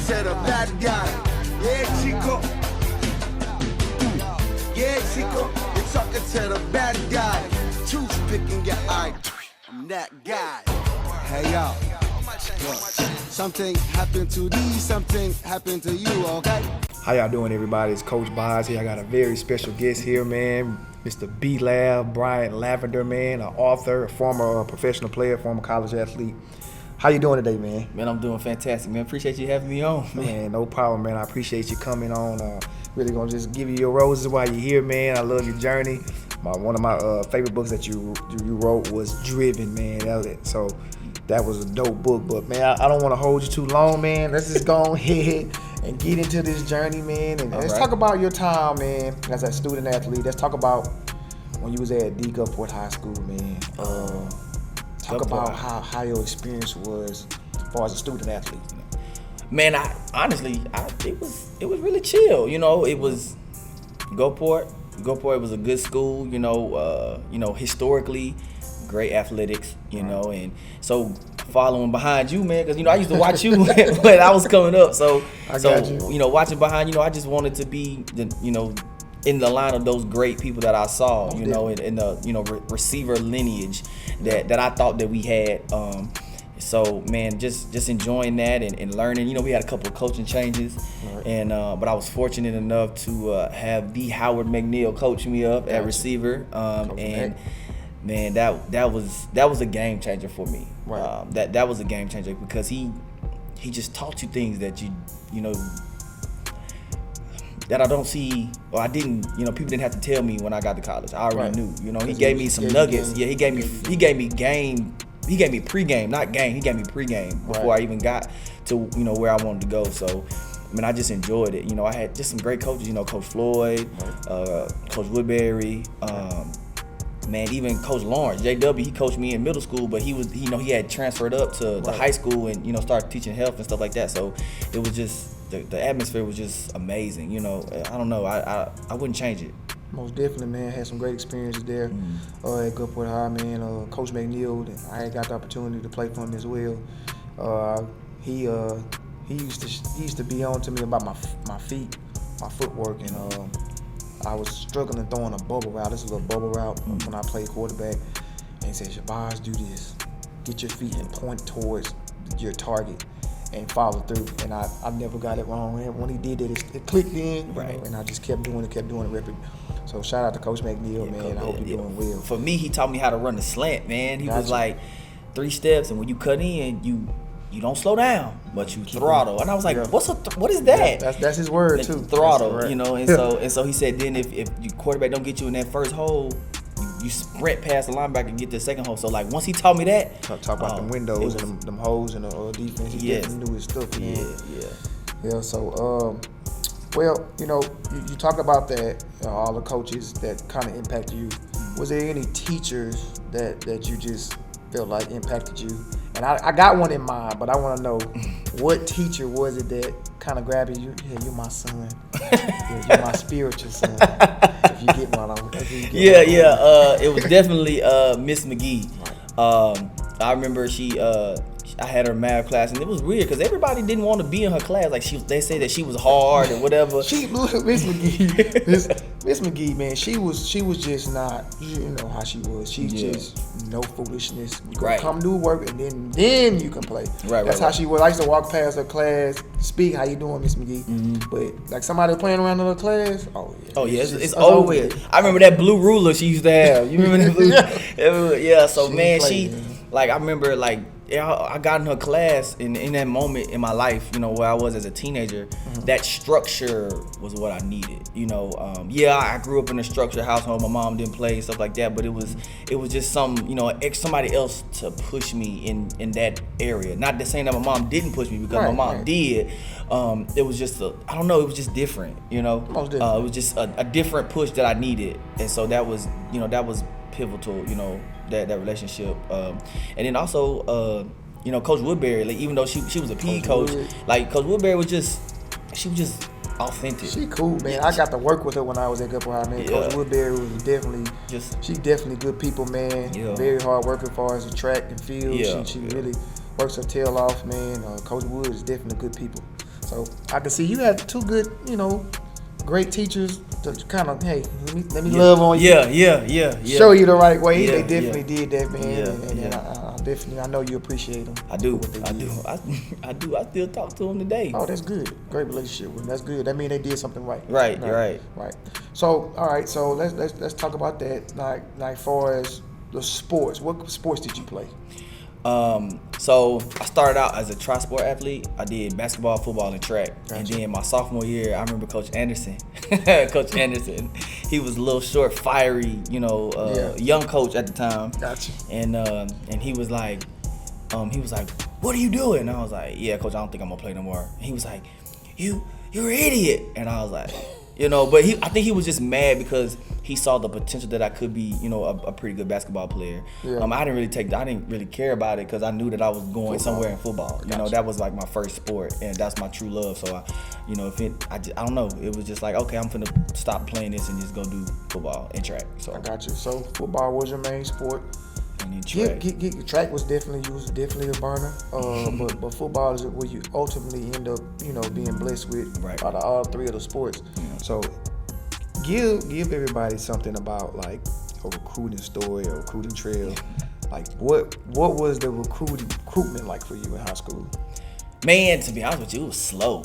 to the bad guy. Yeah, Chico. Yeah, Chico. You're talking to the bad guy. Toothpicking your eye. I'm that guy. Hey, y'all. Look, something happened to these, something happened to you, okay? How y'all doing, everybody? It's Coach Boz here. I got a very special guest here, man. Mr. Bryant, Lavender, man, an author, a former professional player, former college athlete. How you doing today, man? Man, I'm doing fantastic, man. Appreciate you having me on. Man, no problem, man. I appreciate you coming on. Really gonna just give you your roses while you're here, man. I love your journey. One of my favorite books that you wrote was Driven, man. So that was a dope book. But man, I don't want to hold you too long, man. Let's just go ahead and get into this journey, man. And let's talk about your time, man, as a student athlete. Let's talk about when you was at Gulfport High School, man. Talk about how your experience was as far as a student athlete. Man, it was really chill. You know, it was Gulfport. Gulfport was a good school. Historically, great athletics. And so following behind you, man, because I used to watch you when I was coming up. So watching behind, I just wanted to be in the line of those great people that I saw, in the receiver lineage that I thought that we had. So man, just enjoying that and learning. We had a couple of coaching changes, and but I was fortunate enough to have the Howard McNeil coach me up at receiver, and man, that was a game changer for me. Right. That was a game changer because he just taught you things that that I don't see, or I didn't, people didn't have to tell me when I got to college. I already knew, he gave me some nuggets. Yeah, he gave me pregame, not game. He gave me pregame before I even got to, where I wanted to go. So, I mean, I just enjoyed it. I had just some great coaches, Coach Floyd, Coach Woodbury, man, even Coach Lawrence, JW, he coached me in middle school, but he had transferred up to the high school and, started teaching health and stuff like that. So it was just, the atmosphere was just amazing. I don't know, I wouldn't change it. Most definitely, man. Had some great experiences there at Gulfport High, man. Coach McNeil, I had got the opportunity to play for him as well. He used to be on to me about my feet, my footwork, and I was struggling throwing a bubble route. This was a bubble route when I played quarterback. And he said, "Shabazz, do this. Get your feet and point towards your target and follow through." And I never got it wrong. And when he did it clicked in, and I just kept doing it. So shout out to Coach McNeil, man. I hope you're doing well. For me, he taught me how to run the slant, man. He was like 3 steps, and when you cut in, you don't slow down, but you throttle. And I was like, what is that? Yeah, that's his word too. Throttle, and so he said, then if your quarterback don't get you in that first hole, you sprint past the linebacker and get to the second hole. So like once he taught me that, talk about them windows and them holes in the defense. He definitely knew his stuff. Yeah. So well, you talk about that, all the coaches that kind of impacted you. Was there any teachers that you just felt like impacted you? And I got one in mind, but I want to know what teacher was it that kind of grabbed you? Hey, you're my son. You're my spiritual son. If you get one, it was definitely Miss McGee. I remember I had her math class, and it was weird because everybody didn't want to be in her class. Like they say that she was hard or whatever. Miss McGee, man, she was just not, how she was. She just no foolishness. You gonna come do work and then you can play. That's how she was. I used to walk past her class, speak, "How you doing, Miss McGee?" But like somebody playing around in her class, it's over with. I remember that blue ruler she used to have. You remember that blue? So man, I remember I got in her class in that moment in my life, where I was as a teenager. That structure was what I needed. I grew up in a structured household. My mom didn't play and stuff like that, but it was just somebody else to push me in that area. Not to saying that my mom didn't push me, because my mom did. It was just it was just different. It was just a different push that I needed, and so that was pivotal. That relationship, and then also Coach Woodbury, even though she was a PE coach, Coach Woodbury was just authentic. She cool, man. I got to work with her when I was at Gulfport High, man. Coach Woodbury was definitely she definitely good people, man. Very hard worker as far as the track and field. She really works her tail off, man. Coach Wood is definitely good people. So I can see you had two good, great teachers to kind of, hey, let me love on you. Yeah. Show you the right way. Yeah, They definitely did that, man. Yeah, and I definitely, I know you appreciate them. I do. I still talk to them today. Oh, that's good. Great relationship with them. That's good. That means they did something right. Right. So, all right. So let's talk about that. Like far as the sports, what sports did you play? So I started out as a tri-sport athlete. I did basketball, football, and track. Gotcha. And then my sophomore year, I remember Coach Anderson. He was a little short, fiery, young coach at the time. Gotcha. And he was like, "What are you doing?" And I was like, "Yeah, coach, I don't think I'm gonna play no more." And he was like, "You're an idiot." And I was like, but I think he was just mad because he saw the potential that I could be, a pretty good basketball player. Yeah. I didn't really care about it because I knew that I was going somewhere in football. Gotcha. That was like my first sport, and that's my true love. So I don't know. It was just like, okay, I'm finna stop playing this and just go do football and track. So I got you. So football was your main sport. And then track. Track was definitely a burner. But football is where you ultimately end up, being blessed with out of all three of the sports. Yeah. So give everybody something about like a recruiting story or recruiting trail. Like what was the recruitment like for you in high school? Man, to be honest with you, it was slow.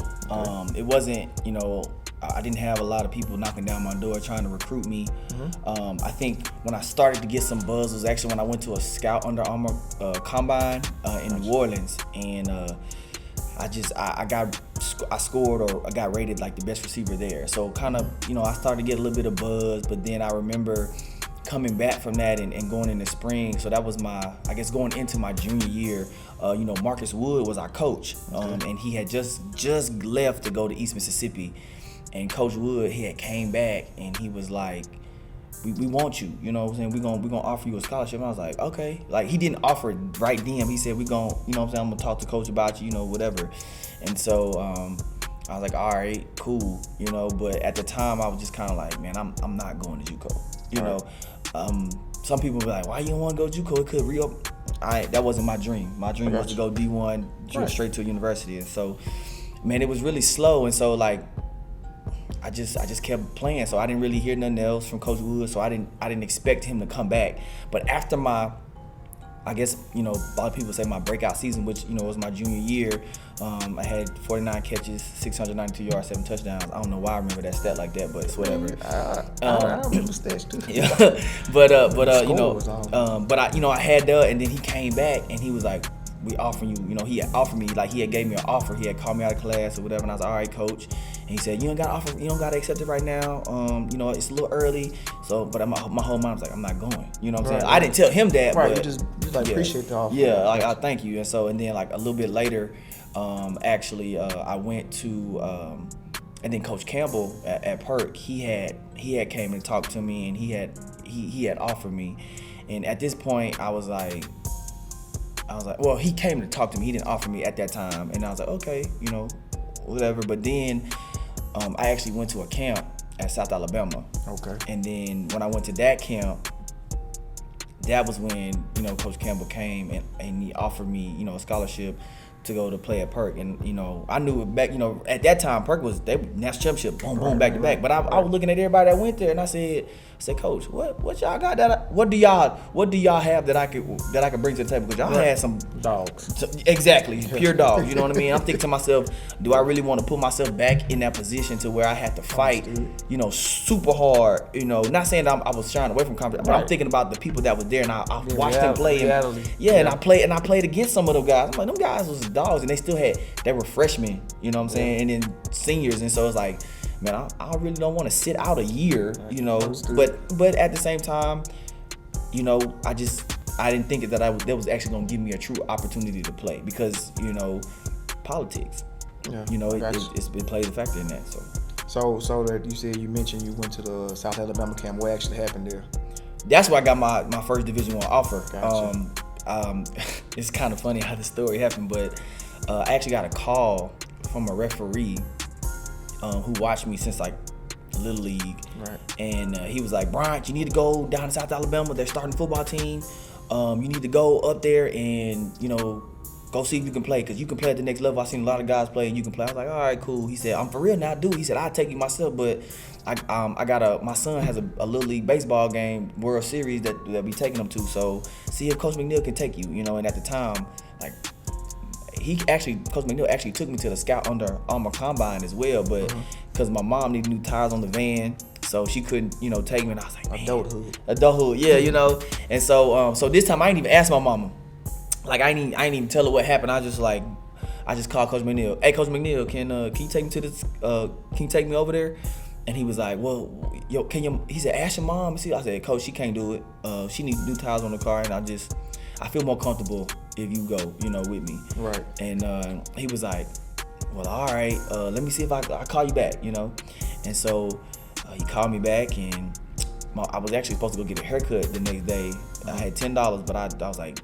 It wasn't, I didn't have a lot of people knocking down my door trying to recruit me. Mm-hmm. I think when I started to get some buzz was actually when I went to a Scout Under Armour combine in New Orleans, and I scored or I got rated like the best receiver there. So kind of, I started to get a little bit of buzz, but then I remember coming back from that and going in the spring. So that was going into my junior year. Marcus Wood was our coach, and he had just left to go to East Mississippi. And Coach Wood, he had came back and he was like, we want you, you know what I'm saying? We're gonna offer you a scholarship. And I was like, okay. Like, he didn't offer it right then. He said, I'm gonna talk to coach about you, whatever. And so I was like, all right, cool, but at the time I was just kind of like, man, I'm not going to JUCO. Some people be like, why you don't want to go JUCO? It could reopen. That wasn't my dream. My dream was to go D1 straight to a university. And so, man, it was really slow. And so, like, I just kept playing, so I didn't really hear nothing else from Coach Wood, so I didn't expect him to come back. But after I guess, a lot of people say my breakout season, which, was my junior year, I had 49 catches, 692 yards, 7 touchdowns. I don't know why I remember that stat like that, but it's whatever. I remember stats too. Yeah. I had that, and then he came back and he was like, we offering you, he had offered me, like he had gave me an offer. He had called me out of class or whatever, and I was like, all right, coach. And he said, you don't got to accept it right now. It's a little early. So, but my whole mind was like, I'm not going. You know what I'm saying? Right. I didn't tell him that. Right, but you just appreciate the offer. Yeah, like, I thank you. And then like a little bit later, I went to, and then Coach Campbell at Perk, he had came and talked to me, and he had offered me. And at this point, I was like, well, he came to talk to me. He didn't offer me at that time. And I was like, okay, whatever. But then I actually went to a camp at South Alabama. Okay. And then when I went to that camp, that was when, Coach Campbell came and he offered me, a scholarship to go to play at Perk. And, I knew it back, at that time, Perk was, they national championship, boom, back to back. But I was looking at everybody that went there, and I said, Coach, what y'all got what do y'all have that I could bring to the table? Because y'all had some dogs. Exactly, pure dogs. You know what I mean? I'm thinking to myself, do I really want to put myself back in that position to where I had to fight, super hard? Not saying that I was shying away from competition, but I'm thinking about the people that was there, and I watched them play. And I played against some of those guys. I'm like, them guys was dogs, and they were freshmen. You know what I'm saying? And then seniors, and so it's like, man, I really don't want to sit out a year, but at the same time, I didn't think that that was actually going to give me a true opportunity to play because, politics, it plays a factor in that. So that you mentioned you went to the South Alabama camp. What actually happened there? That's where I got my first Division I offer. Gotcha. It's kind of funny how the story happened, but I actually got a call from a referee who watched me since like Little League, right? And he was like, Bryant, you need to go down to South Alabama. They're starting a football team. You need to go up there and go see if you can play, because you can play at the next level. I seen a lot of guys play and you can play. I was like, all right, cool. He said, I'm for real now, dude. He said, I'll take you myself, but my son has a Little League baseball game, World Series that we taking him to. So see if Coach McNeil can take you, you know. And at the time, like, Coach McNeil actually took me to the Scout Under Armour Combine as well, but because my mom needed new tires on the van, so she couldn't, you know, take me. And I was like, man, adulthood, yeah, you know. And so this time I didn't even ask my mama. Like, I ain't even tell her what happened. I just called Coach McNeil. Hey, Coach McNeil, can you take me to this? Can you take me over there? And he was like, well, yo, he said, ask your mom. See, I said, Coach, she can't do it. She needs new tires on the car, and I feel more comfortable if you go, you know, with me. Right. And he was like, well, all right, let me see if I call you back, you know. And so he called me back, and I was actually supposed to go get a haircut the next day. I had $10, but I was like,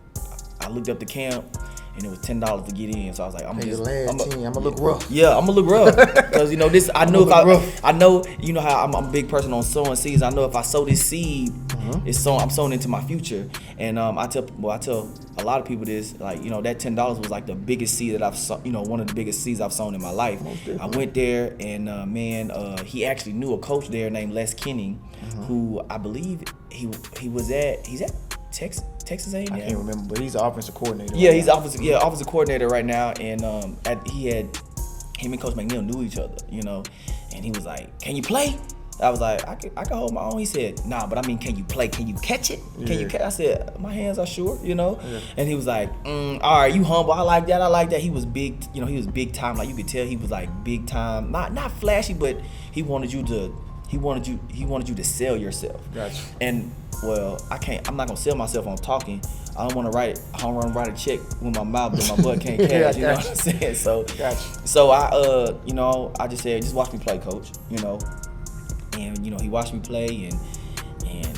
I looked up the camp, and it was $10 to get in. So I was like, I'm gonna look rough. Yeah, I'm gonna look rough, because you know this. I know I know, you know how I'm a big person on sowing seeds. I know if I sow this seed, I'm sowing into my future. And I tell a lot of people this, like, you know, that $10 was like the biggest seed that I've sown, you know, one of the biggest seeds I've sown in my life. I went there, and he actually knew a coach there named Les Kenning, who I believe he's at Texas A&M. I can't remember, but he's the offensive coordinator. Yeah, he's offensive coordinator right now, and him and Coach McNeil knew each other, you know, and he was like, "Can you play?" I was like, I can hold my own. He said, "Nah, but I mean, can you play? Can you catch it? Can you catch?" I said, "My hands are sure," you know. Yeah. And he was like, "All right, you humble. I like that. He was big, you know. He was big time. Like, you could tell he was like big time. Not flashy, but he wanted you to sell yourself." Gotcha. And well, I'm not gonna sell myself on talking. I don't want to write a check with my mouth, but my butt can't cash. You know what I'm saying? So, gotcha. So I just said, just watch me play, Coach. You know, and you know, he watched me play, and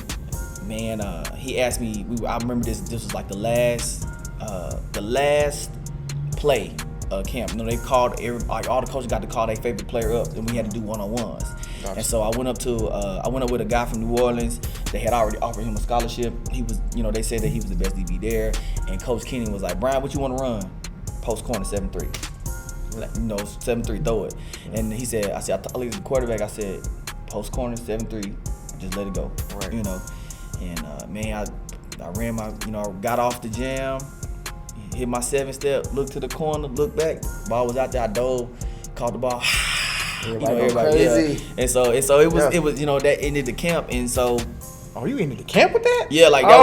man, he asked me. I remember this. This was like the last play camp. You know, they called all the coaches got to call their favorite player up, and we had to do one-on-ones. Gotcha. And so I went up with a guy from New Orleans. They had already offered him a scholarship. He was, you know, they said that he was the best DB there. And Coach Kenny was like, "Bryant, what you want to run?" Post corner 7-3. You know, 7-3, throw it. And he said, I looked at the quarterback. I said, post corner 7-3, just let it go. Right. You know, and man, I ran my, you know, got off the jam, hit my 7-step, looked to the corner, looked back, ball was out there. I dove, caught the ball. Everybody crazy. Yeah. And so it was, you know, that ended the camp. And so, oh, you ended the camp with that? Yeah, like that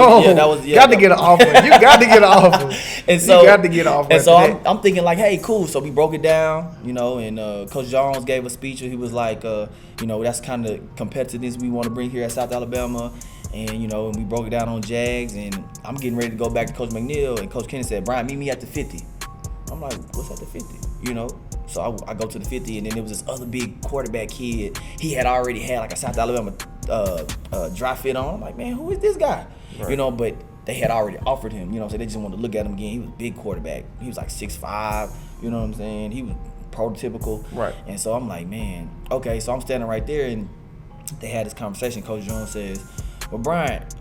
was got to get an offer. You got to get an offer. And so you got to get an offer. And so I'm thinking like, hey, cool. So we broke it down, you know, and Coach Jones gave a speech where he was like, you know, that's kind of competitiveness we want to bring here at South Alabama. And, you know, and we broke it down on Jags, and I'm getting ready to go back to Coach McNeil, and Coach Kenny said, "Bryant, meet me at the 50. I'm like, what's at the 50? You know? So I go to the 50, and then there was this other big quarterback kid. He had already had like a South Alabama dry fit on. I'm like, man, who is this guy? Right. You know, but they had already offered him, you know, so they just wanted to look at him again. He was a big quarterback. He was like 6'5", you know what I'm saying? He was prototypical. Right. And so I'm like, man, okay. So I'm standing right there, and they had this conversation. Coach Jones says, "Well, Bryant,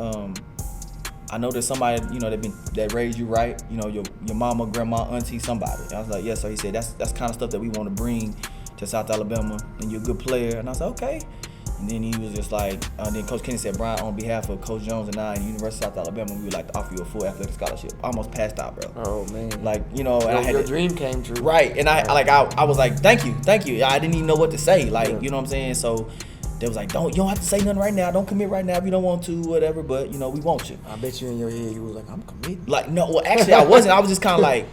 I know there's somebody, you know, that raised you right, you know, your mama, grandma, auntie, somebody." And I was like, "Yes." So he said, that's kind of stuff that we want to bring to South Alabama, and you're a good player. And I said, okay. And then he was just like, then Coach Kenny said, "Bryant, on behalf of Coach Jones and I and University of South Alabama, we would like to offer you a full athletic scholarship." I almost passed out, bro. Oh, man. Like, you know, and your dream came true. Right. And I was like, thank you. I didn't even know what to say. Like, you know what I'm saying? So they was like, you don't have to say nothing right now. Don't commit right now if you don't want to, whatever. But, you know, we want you. I bet you in your head you was like, I'm committed. Like, no, well, actually, I wasn't. I was just kind of like,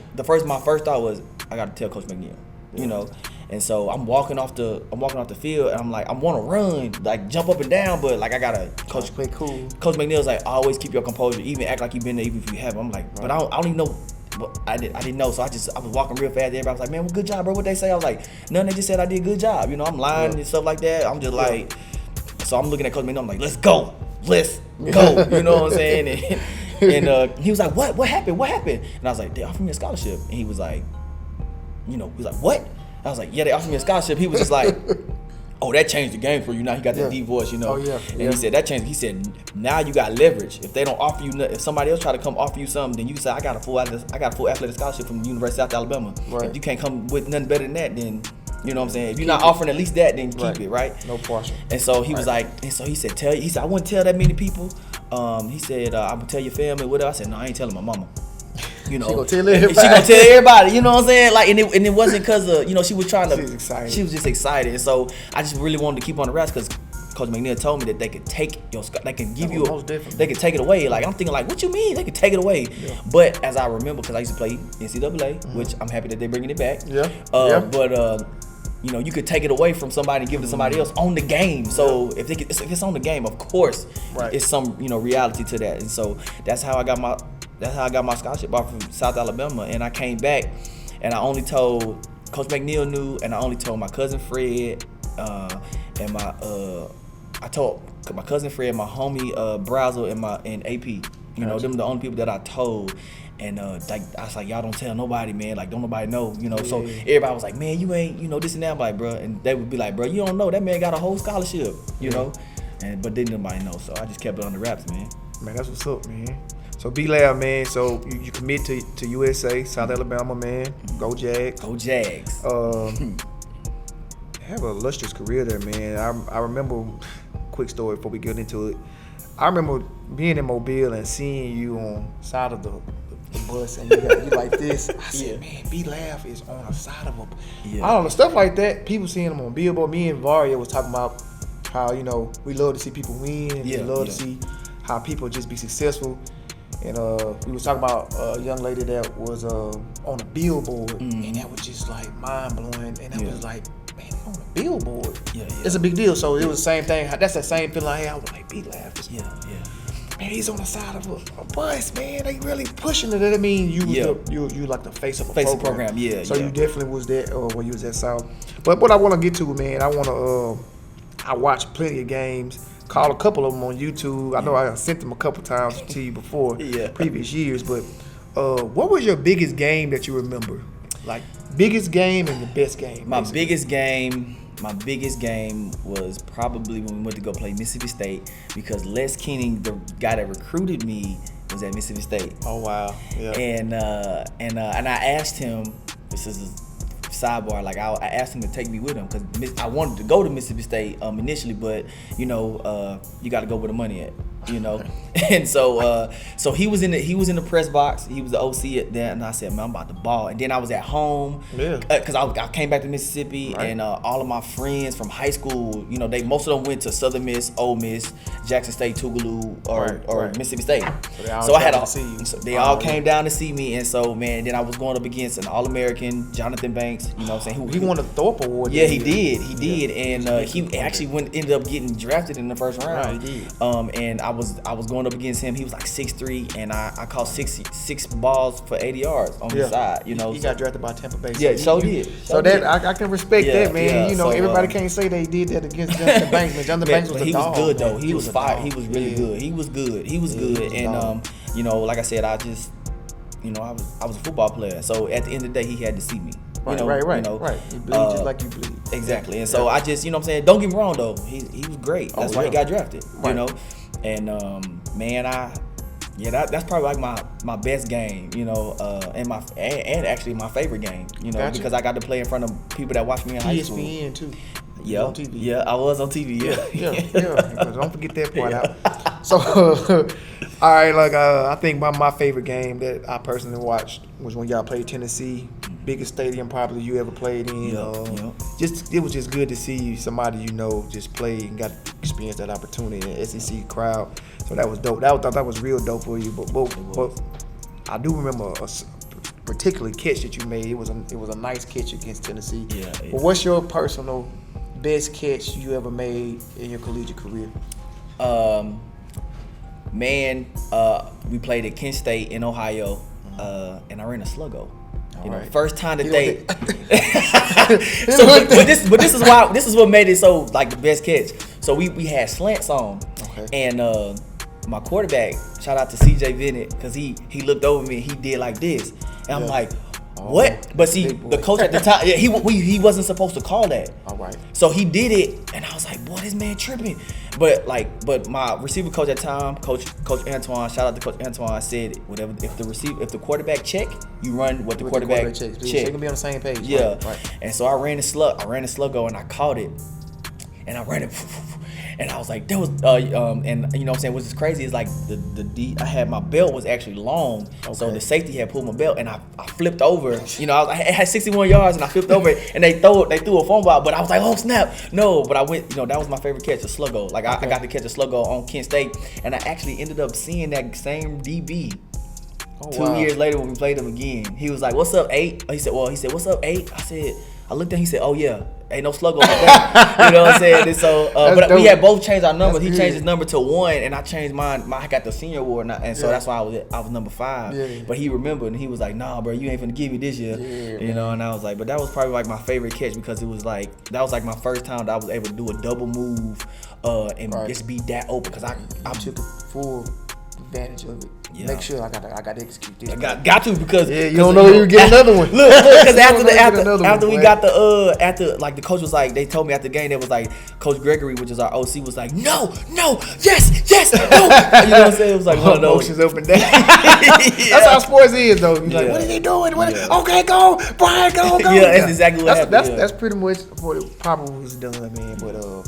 my first thought was, I got to tell Coach McNeil, you know. And so I'm walking off the field, and I'm like, I want to run, like jump up and down, but like I gotta. Coach play cool. Coach McNeil's like, always keep your composure, even act like you've been there, even if you haven't. I'm like, right. But I don't even know. But I didn't know, so I was walking real fast. Everybody was like, "Man, well, good job, bro." What they say? I was like, "None." They just said I did a good job. You know, I'm lying and stuff like that. I'm just like, so I'm looking at Coach McNeil. I'm like, let's go. You know what I'm saying? And he was like, what happened? And I was like, they offered me a scholarship. And he was like, you know, what? I was like, yeah, they offered me a scholarship. He was just like, oh, that changed the game for you. Now he got that deep voice, you know. Oh, yeah. And he said that changed. He said now you got leverage. If they don't offer you, if somebody else try to come offer you something, then you say I got a full athletic scholarship from the University of South Alabama. Right. If you can't come with nothing better than that, then you know what I'm saying. If you're not offering at least that, then keep it, right? No partial. And so he was like, and so he said, I wouldn't tell that many people. He said, I'm gonna tell your family, whatever. I said, no, I ain't telling my mama. You know, she gonna tell everybody. She gonna tell everybody. You know what I'm saying? Like, and it wasn't because of, you know, she was trying to. She was excited. She was just excited. And so I just really wanted to keep on the rest because Coach McNeil told me that they could take your, they can give you, they could take it away. Like I'm thinking, like, what you mean? They could take it away? Yeah. But as I remember, because I used to play NCAA, which I'm happy that they're bringing it back. Yeah. But you know, you could take it away from somebody and give it to somebody else on the game. So if it's on the game, of course, it's some, you know, reality to that. And so that's how I got my scholarship offer from South Alabama. And I came back, and I only told Coach McNeil knew, and I only told my cousin Fred, and I told my cousin Fred, my homie Brazel, and AP. You know, them the only people that I told. And like I was like, y'all don't tell nobody, man. Like, don't nobody know, you know. Yeah. So everybody was like, man, you ain't, you know, this and that. I'm like, bro, and they would be like, bro, you don't know that man got a whole scholarship, you know. And but didn't nobody know, so I just kept it on the wraps, man. Man, that's what's up, man. So B-Lab, man. So you commit to USA, South Alabama, man. Go Jags. Go Jags. Have a illustrious career there, man. I remember, quick story before we get into it. I remember being in Mobile and seeing you on the side of the bus, and you like this. I said, man, B-Lab is on the side of a. I don't know, stuff like that. People seeing them on Billboard. Me and Varia was talking about how, you know, we love to see people win. We love to see how people just be successful. And we was talking about a young lady that was on a billboard, and that was just like mind blowing. And I was like, man, on a billboard. It's a big deal. So it was the same thing. That's the same feeling I had. I was like, B-Lab. Man, he's on the side of a bus, man. They really pushing it. I mean, you like the face of a program. So you definitely was there when you was at South. But what I want to get to, man, I watched plenty of games. Called a couple of them on YouTube. I know I sent them a couple times to you before, previous years. But what was your biggest game that you remember? Like biggest game and the best game. My biggest game was probably when we went to go play Mississippi State, because Les Kenning, the guy that recruited me, was at Mississippi State. Oh wow! Yeah. And I asked him. This is a sidebar. Like I asked him to take me with him because I wanted to go to Mississippi State initially, but you know, you got to go where the money at. You know, and so he was in the press box. He was the OC at that, and I said, man, I'm about to ball. And then I was at home, because I came back to Mississippi, and all of my friends from high school, you know, most of them went to Southern Miss, Ole Miss, Jackson State, Tougaloo, or Mississippi State. So I had they all came down to see me, and so man, then I was going up against an All-American, Jonathan Banks. You know what I'm saying? He won the Thorpe Award. Yeah, he did, and he actually ended up getting drafted in the first round. He did. And I was going up against him. He was like 6'3", and I caught six balls for 80 yards on the side. You know, he got drafted by Tampa Bay. Yeah, so did. So that I can respect that, man. Yeah, you know, so, everybody can't say they did that against Jonathan Banks. Man, Jonathan Banks was he dog. Was good though. Man. He was fire. He was really good. He was good. And you know, like I said, I just, you know, I was a football player. So at the end of the day, he had to see me. Right. You bleed just like you bleed. Exactly. And so I just, you know what I'm saying, don't get me wrong though. He was great. That's why he got drafted. You know. And man, that's probably like my best game, you know, and actually my favorite game, you know, because I got to play in front of people that watch me in high school. ESPN too. Yeah, on TV. Yeah, I was on TV. Yeah. Don't forget that part out. So, all right, like I think my favorite game that I personally watched was when y'all played Tennessee. Biggest stadium probably you ever played in. Just it was just good to see somebody you know just play and got to experience that opportunity in the SEC crowd. So that was dope. That was real dope for you. But I do remember a particular catch that you made. It was a nice catch against Tennessee. Yeah. But what's your personal best catch you ever made in your collegiate career? We played at Kent State in Ohio, and I ran a sluggo. You know, first time that but this is what made it so like the best catch. So we had slants on, and my quarterback, shout out to CJ Bennett, because he looked over me and he did like this, and I'm like, What? But see, the coach at the time, yeah, he wasn't supposed to call that. All right. So he did it, and I was like, boy, this man tripping. But my receiver coach at the time, Coach Antoine, shout out to Coach Antoine, said whatever if the quarterback check, you run what the quarterback check. So they can be on the same page. Yeah. Right. And so I ran the sluggo and I caught it, and I ran it. And I was like, that was, and you know what I'm saying, what's crazy is like I had my belt was actually long, so the safety had pulled my belt, and I flipped over. You know, I had 61 yards, and I flipped over it, and they threw a fumble out, but I was like, oh snap, no, but I went, you know, that was my favorite catch, a sluggo. Like I got to catch a sluggo on Kent State, and I actually ended up seeing that same DB. 2 years later when we played him again. He was like, what's up, 8? He said, what's up, 8? I looked at him, he said, oh yeah, ain't no sluggo. You know what I'm saying? And so, but we had both changed our numbers. He changed his number to 1, and I changed mine. I got the senior award, and so that's why I was number 5. Yeah. But he remembered, and he was like, nah, bro, you ain't finna give me this year. Yeah, you know, and I was like, but that was probably like my favorite catch because it was like, that was like my first time that I was able to do a double move and just be that open because I took full advantage of it. Yeah. Make sure I got to execute this. Got to because you don't know you get another one. Look, because after we got after like the coach was like, they told me after the game, they was like, Coach Gregory, which is our OC, was like, no, yes, no. You know what I'm saying? It was like one of those. Emotions up and down. That's how sports is though. You're like, what are they doing? Okay, go, Bryant, go. Yeah, that's exactly what happened. That's pretty much what it probably was done, man. But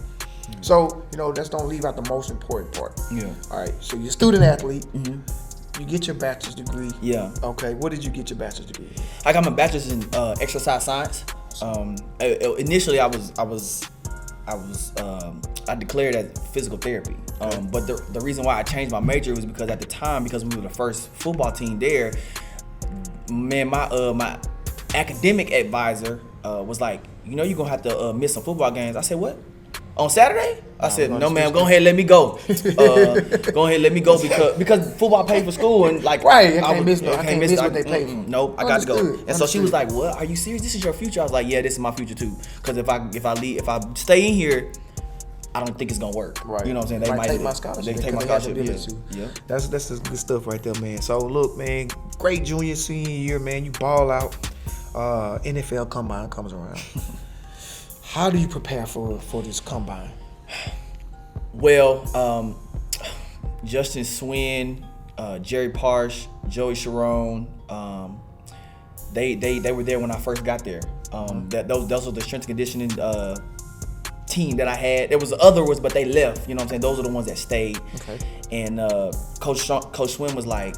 so you know, let's don't leave out the most important part. Yeah. All right. So you're a student athlete. Mm-hmm. You get your bachelor's degree. Yeah. Okay. What did you get your bachelor's degree? I got my bachelor's in exercise science. Initially, I declared as physical therapy. But the reason why I changed my major was because at the time, because we were the first football team there, man, my academic advisor was like, you know, you're gonna have to miss some football games. I said, what? On Saturday? I said, no, ma'am, go ahead, let me go. Go ahead, let me go because football paid for school and like I can't miss what they pay for. Nope, I got to go. And so she was like, what? Are you serious? This is your future? I was like, yeah, this is my future too. Because if I stay in here, I don't think it's gonna work. Right. You know what I'm saying? They might take my scholarship. They can take my scholarship. Yeah. That's the good stuff right there, man. So look, man, great junior, senior year, man. You ball out. NFL combine comes around. How do you prepare for this combine? Well, Justin Swin, Jerry Parsh, Joey Sharon, they were there when I first got there. Those were the strength and conditioning team that I had. There was other ones, but they left. You know what I'm saying? Those are the ones that stayed. Okay. And Coach Swin was like,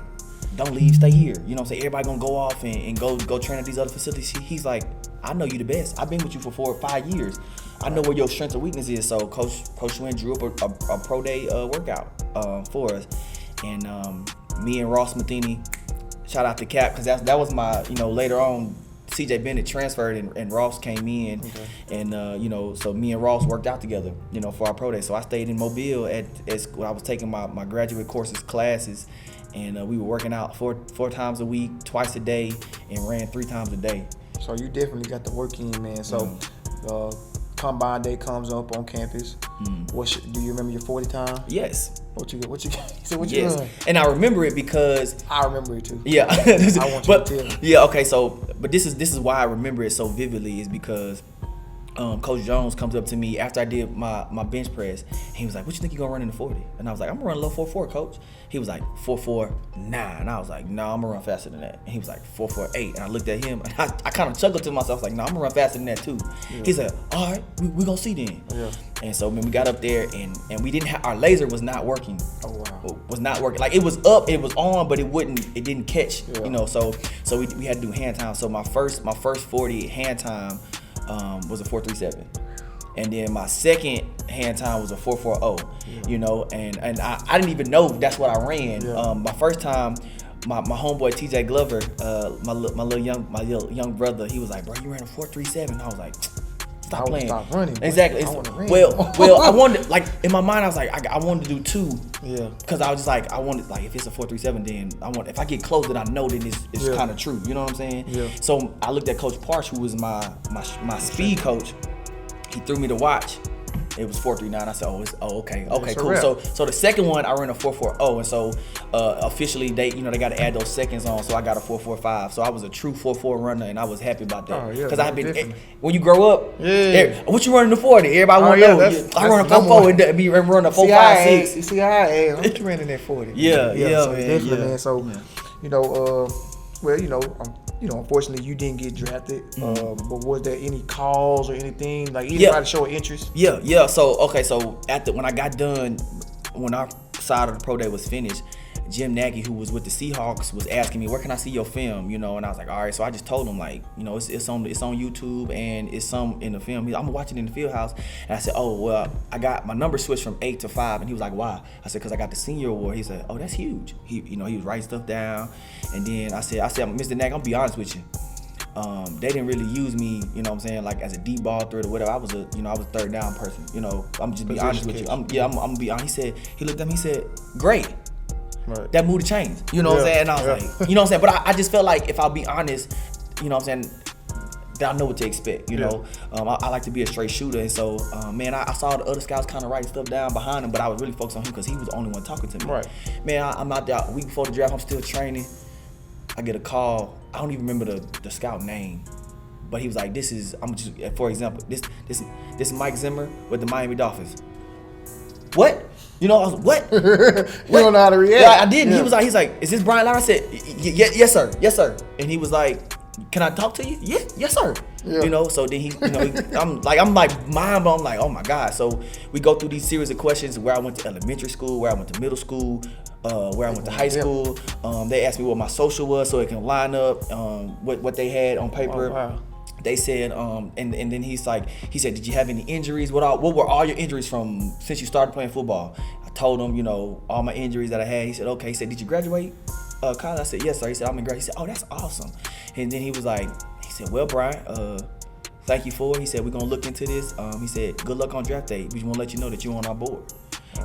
don't leave, stay here. You know what I'm saying? Everybody gonna go off and go train at these other facilities. He's like, I know you the best. I've been with you for 4 or 5 years. I know where your strengths and weakness is. So Coach Swin drew up a pro day workout for us. And me and Ross Matheny, shout out to Cap, because that was my, you know, later on, CJ Bennett transferred and Ross came in. Okay. And, you know, so me and Ross worked out together, you know, for our pro day. So I stayed in Mobile at school. I was taking my graduate courses, classes, and we were working out four times a week, twice a day, and ran 3 times a day. So you definitely got the work in, man. So combine day comes up on campus. Do you remember your 40 time? Yes. What you so what you doing? And I remember it because I remember it too. Yeah. I want you to tell me. Yeah, okay, so but this is why I remember it so vividly is because Coach Jones comes up to me after I did my bench press. And he was like, what you think you're going to run in the 40? And I was like, I'm going to run low 4.4, Coach. He was like, 4.49. And I was like, no, I'm going to run faster than that. And he was like, 4.48. And I looked at him, and I kind of chuckled to myself. I was like, no, I'm going to run faster than that too. Yeah. He said, all right, we're going to see then. Yeah. And so when we got up there, and we didn't have, our laser was not working. Oh, wow. Was not working. Like, it was up, it was on, but it didn't catch, you know. So we had to do hand time. So my first 40 hand time was a 4.37, and then my second hand time was a 4.40. You know, and I didn't even know that's what I ran. Yeah. My first time, my homeboy TJ Glover, my little young brother, he was like, bro, you ran a 4.37. I was like, stop playing. Stop running. Exactly. Well, I wanted, like, in my mind, I was like, I wanted to do 2. Yeah. Because I was just like, I wanted, like, if it's a 4.37, then if I get close, then I know that it's kind of true. You know what I'm saying? Yeah. So I looked at Coach Parsh, who was my speed coach. He threw me the watch, It was 4.39. I said, okay, That's a cool. wrap. So the second one I ran a 4.40, and so officially they got to add those seconds on, so I got a 4.45. So I was a true 4.4 runner, and I was happy about that. Oh, yeah, because I've been definitely. when you grow up, what you running the 40? Everybody want to know. I run a 4.4 and be running a 4.56. You see how I am? What you running at 40? Yeah, so man, definitely, yeah. man. So unfortunately, you didn't get drafted. But was there any calls or anything like anybody show interest? Yeah. So after when I got done, when our side of the pro day was finished, Jim Nagy, who was with the Seahawks, was asking me, where can I see your film? And I was like, all right. So I just told him, like, it's on YouTube and it's some in the film. I'm watching in the field house. And I said, oh, well, I got my number switched from 8 to 5. And he was like, why? I said, because I got the senior award. He said, oh, that's huge. He was writing stuff down. And then I said, Mr. Nagy, I'm gonna be honest with you. They didn't really use me, like as a deep ball threat or whatever. I was a third down person. I'm just be honest with you. I'm gonna be honest. He looked at me, he said, great. Right. That mood changed. You know what I'm saying? And I was like, But I just felt like if I'll be honest, that I know what to expect. I like to be a straight shooter. And so, I saw the other scouts kind of writing stuff down behind him, but I was really focused on him because he was the only one talking to me. Right. Man, I'm out there a week before the draft. I'm still training. I get a call. I don't even remember the scout name, but he was like, for example, this is Mike Zimmer with the Miami Dolphins. What? I was what? You don't know how to react. Yeah, I didn't. Yeah. He's like, is this Bryant Lavender? I said, yes sir. And he was like, can I talk to you? Yes sir. Yeah. So then I'm like mind blown. I'm like, oh my God. So we go through these series of questions where I went to elementary school, where I went to middle school, where I went to high school. They asked me what my social was so it can line up what they had on paper. Oh, wow. They said, and then he said, did you have any injuries? What were all your injuries from since you started playing football? I told him, all my injuries that I had. He said, okay. He said, did you graduate college? I said, yes, sir. He said, I'm in grad. He said, oh, that's awesome. And then he said, well, Brian, thank you for it. He said, we're gonna look into this. He said, good luck on draft day. We just want to let you know that you're on our board.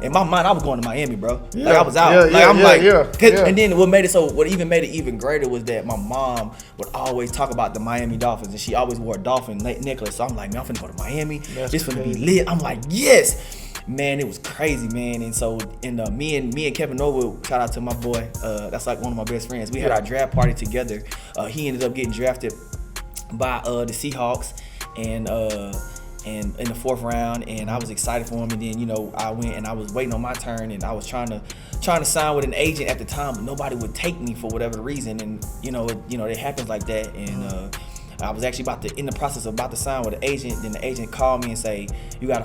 In my mind, I was going to Miami, bro. Yeah, like I was out. And then what even made it even greater was that my mom would always talk about the Miami Dolphins, and she always wore a dolphin necklace. So I'm like, man, I'm finna go to Miami. This finna be lit. I'm like, yes. Man, it was crazy, man. And so, me and Kevin Norwood, shout out to my boy. That's like one of my best friends. We had our draft party together. He ended up getting drafted by the Seahawks, and in the 4th round, and I was excited for him. And then I went and I was waiting on my turn, and I was trying to sign with an agent at the time, but nobody would take me for whatever reason. And it happens like that. And I was actually in the process of about to sign with an agent. Then the agent called me and say, you gotta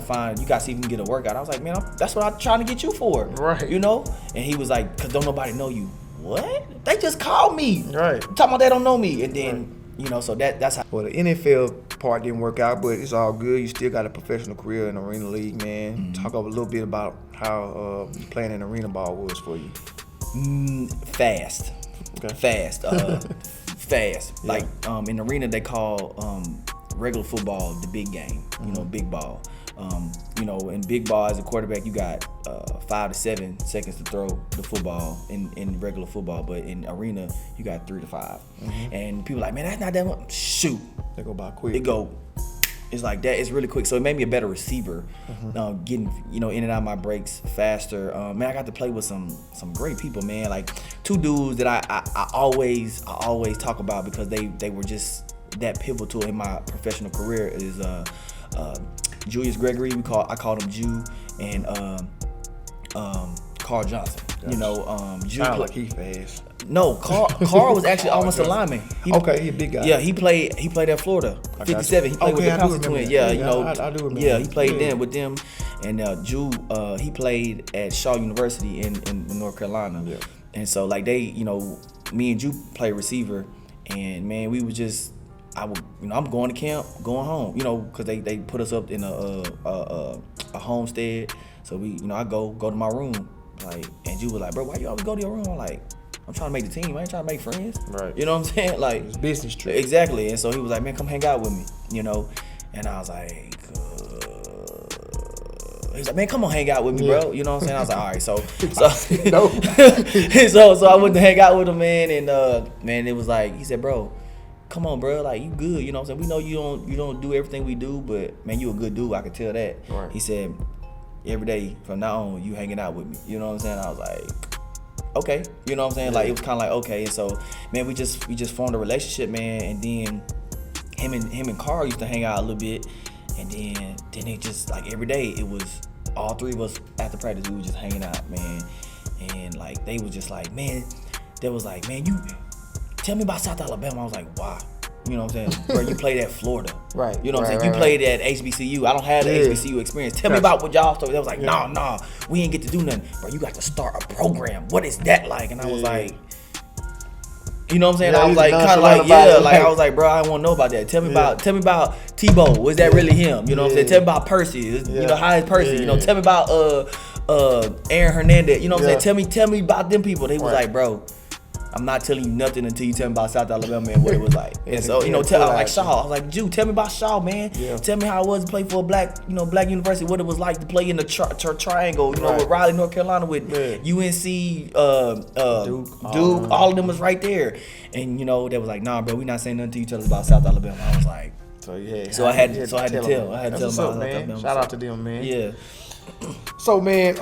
see if you can get a workout. I was like, man, that's what I'm trying to get you for, right? And he was like, cause don't nobody know you. What? They just called me, right? Talking about they don't know me, and then. So that's how. Well, the NFL part didn't work out, but it's all good. You still got a professional career in the arena league, man. Mm-hmm. Talk a little bit about how playing in arena ball was for you. Fast. Okay. Fast. Fast. Yeah. Like in the arena they call regular football the big game. Big ball. In big ball as a quarterback, you got 5 to 7 seconds to throw the football in regular football, but in arena you got 3 to 5. Mm-hmm. And people are like, man, that's not that much. Shoot, they go by quick. It's like that. It's really quick. So it made me a better receiver, getting in and out of my breaks faster. Man, I got to play with some great people, man. Like 2 dudes that I always talk about because they were just that pivotal in my professional career is Julius Gregory, I called him Jew, and Carl Johnson. Gotcha. Jew like he fast. No, Carl was actually almost a lineman. He a big guy. Yeah, he played at Florida. 57. He played with the Pouncey Twins. Yeah, I do remember. Yeah, he played then with them, and Jew, he played at Shaw University in North Carolina. Yeah. And so like they, me and Jew played receiver, and man, we was just. I'm going to camp, going home, because they put us up in a homestead. So I go to my room, like, and you was like, bro, why you always go to your room? I'm like, I'm trying to make the team. I ain't trying to make friends. Right. You know what I'm saying? Like, it's business trip. Exactly. And so he was like, man, come hang out with me, And I was like, he's like, man, come on, hang out with me, bro. You know what I'm saying? I was like, all right. So I went to hang out with him, man, and man, it was like, he said, bro, come on, bro, like you good, you know what I'm saying? We know you don't do everything we do, but man, you a good dude. I can tell that. Right. He said, every day from now on, you hanging out with me. You know what I'm saying? I was like, okay, you know what I'm saying? Like it was kind of like okay, and so man, we just formed a relationship, man, and then him and Carl used to hang out a little bit, and then it just like every day it was all three of us after practice, we were just hanging out, man, and like they was just like, man, they was like, man, you tell me about South Alabama. I was like, why? You know what I'm saying? Bro, you played at Florida. Right. You know what I'm right, saying? right, You played at HBCU. I don't have the HBCU experience. Tell me about what y'all started. They was like, nah, we ain't get to do nothing. Bro, you got to start a program. What is that like? And I was like, you know what I'm saying? I was like, kind of like, I was like, bro, I don't want to know about that. Tell me about Tebow. Was that really him? You know what I'm saying? Tell me about Percy. You know, how is Percy? You know, tell me about Aaron Hernandez. You know what I'm saying? Tell me about them people. They was like, bro, I'm not telling you nothing until you tell me about South Alabama and what it was like. And so, you know, I was like, Shaw. I was like, Jew, tell me about Shaw, man. Yeah. Tell me how it was to play for a black university, what it was like to play in the triangle, you know, with Raleigh, North Carolina, with UNC, Duke, all of them was right there. And, you know, they was like, nah, bro, we not saying nothing until you tell us about South Alabama. I was like, so I had to tell them about South Alabama. Shout out to them, man. Yeah. So, man,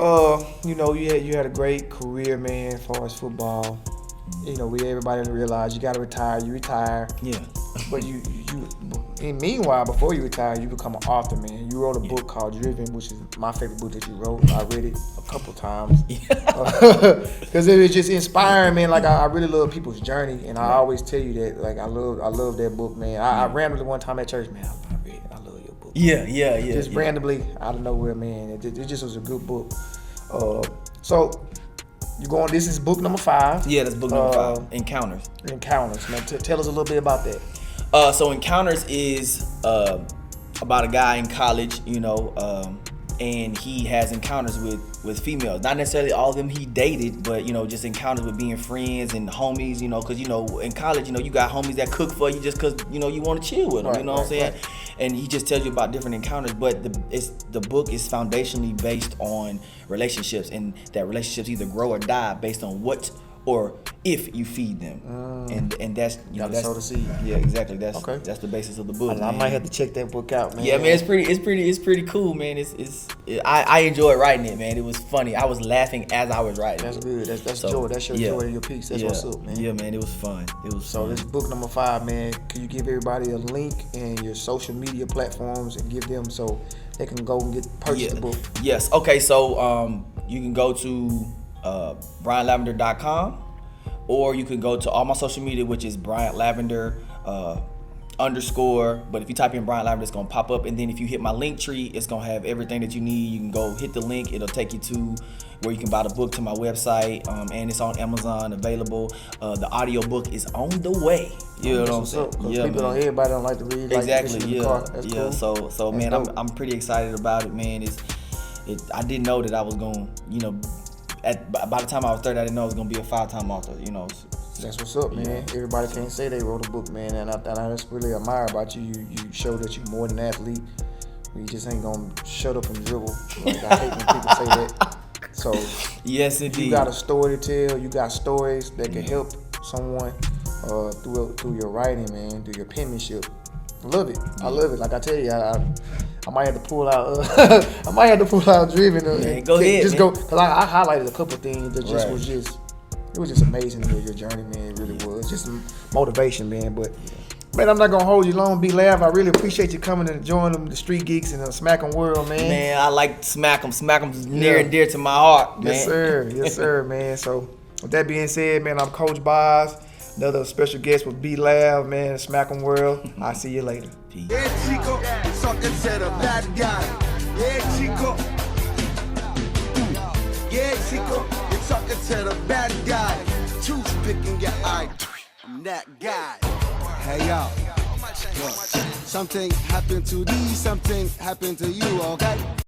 you know, you had a great career, man, as far as football. You know, everybody realize you gotta retire. You retire. Yeah. But and meanwhile, before you retire, you become an author, man. You wrote a book called Driven, which is my favorite book that you wrote. I read it a couple times. Because it was just inspiring, man. Like I really love people's journey, and I always tell you that. Like I love that book, man. I randomly one time at church, man, I read it. I love your book. Yeah. Just randomly out of nowhere, man. It just was a good book. So. You going? This is book number 5. Yeah, that's book number 5. Encounters. Man. Tell us a little bit about that. So Encounters is about a guy in college, you know, and he has encounters with females. Not necessarily all of them he dated, but, you know, just encounters with being friends and homies, you know, because, you know, in college, you know, you got homies that cook for you just because, you know, you want to chill with them, you know what I'm saying? Right. And he just tells you about different encounters, but the book is foundationally based on relationships, and that relationships either grow or die based on what or if you feed them, and that's that's sow the seed. Yeah, exactly. That's the basis of the book. I might have to check that book out, man. Yeah, man, it's pretty cool, man. I enjoyed writing it, man. It was funny. I was laughing as I was writing. That's good. That's joy. That's your joy and your peace. That's what's up, man. Yeah, man. It was fun. So this book number 5, man. Can you give everybody a link and your social media platforms and give them so they can go and purchase the book? Yes. Okay. So you can go to BryantLavender.com, or you can go to all my social media, which is Bryant Lavender _. But if you type in Bryant Lavender, it's gonna pop up, and then if you hit my link tree, it's gonna have everything that you need. You can go hit the link; it'll take you to where you can buy the book to my website, and it's on Amazon available. The audio book is on the way. You know what I'm saying? Yeah, everybody don't like to read. Exactly. Like, yeah. That's yeah. Cool. So man, I'm pretty excited about it, man. I didn't know that I was gonna, you know. By the time I was 30, I didn't know I was gonna be a 5-time author. You know. That's what's up, man. Everybody can't say they wrote a book, man, and I just really admire about you. You show that you're more than an athlete. You just ain't gonna shut up and dribble. Like, I hate when people say that. So yes, indeed. You got a story to tell. You got stories that can help someone through your writing, man, through your penmanship. I love it. I love it. Like I tell you, I might have to pull out. I might have to pull out Driven. Go ahead. Just go, cause I highlighted a couple things that just was just. It was just amazing to hear your journey, man. It really was. Just some motivation, man. But man, I'm not gonna hold you long. Be laugh. I really appreciate you coming and joining the Street Geeks and the SMACM world, man. Man, I like SMACM. SMACM's near and dear to my heart, man. Yes, sir, man. So with that being said, man, I'm Coach Boz. Another special guest with B Lav, man, SMACM world. I'll see you later. Peace. Yeah, Chico, something said a bad guy. Yeah, Chico. Yeah, Chico, you're talking to the bad guy. Toothpicking your eye. I'm that guy. Hey, yo. Look, something happened to these, something happened to you, okay?